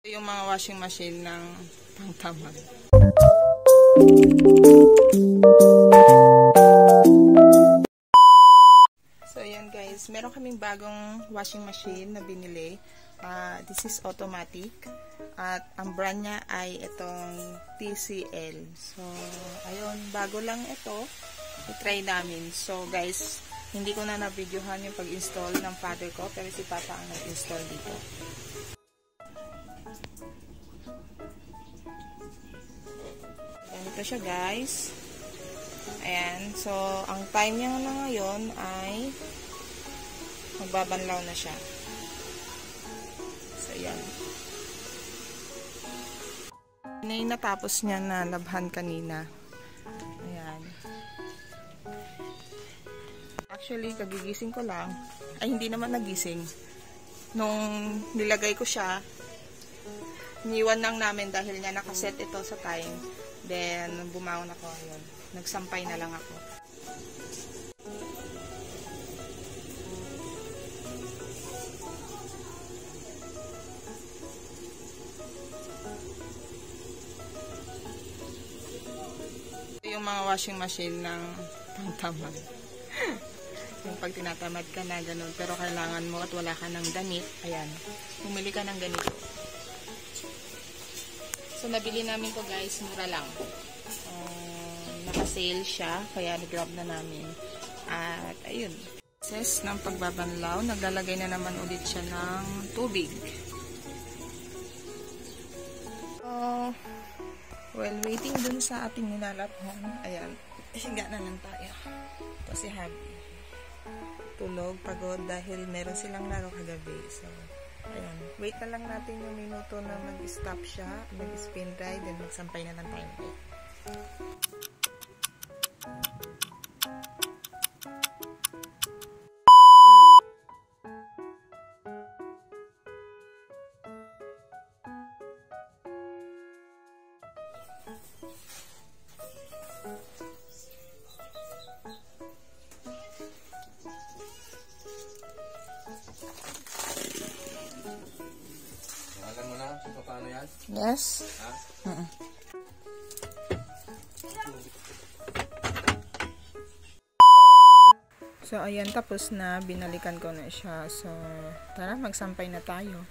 Yung mga washing machine ng pangtamad. So ayan guys, meron kaming bagong washing machine na binili. This is automatic. At ang brand niya ay itong TCL. So ayun, bago lang ito. I-try namin. So guys, hindi ko na na-videohan yung pag-install ng father ko, pero si Papa ang nag-install dito. Ganito siya guys. Ayan. So, ang time niya na ngayon ay magbabanlaw na siya. So, ayan. Yan yung natapos niya na labhan kanina. Ayan. Actually, kagigising ko lang. Ay, hindi naman nagising. Nung nilagay ko siya, iniwan lang namin dahil nga nakaset ito sa time. Then, bumaon ako. Ayun. Nagsampay na lang ako. Yung mga washing machine ng pangtamad. Yung pag tinatamad ka na ganun, pero kailangan mo at wala ka ng damit, ayan, bumili ka ng ganito. So nabili namin to guys, mura lang. Naka-sale siya, kaya nag-grab na namin. At ayun, process ng pagbabanlaw, naglalagay na naman ulit siya ng tubig. While waiting dun sa ating nilalabhan, ayan, higa na lang tayo. Ito si Habi. Tulog, pagod dahil meron silang laro kagabi. So, ayan. Wait na lang natin yung minuto na mag-stop siya, mag-spin dry, then magsampay na lang tayo. Alam mo na kung paano yan? Yes. Ha? So, ayan, tapos na. Binalikan ko na siya. So, tara, magsampay na tayo.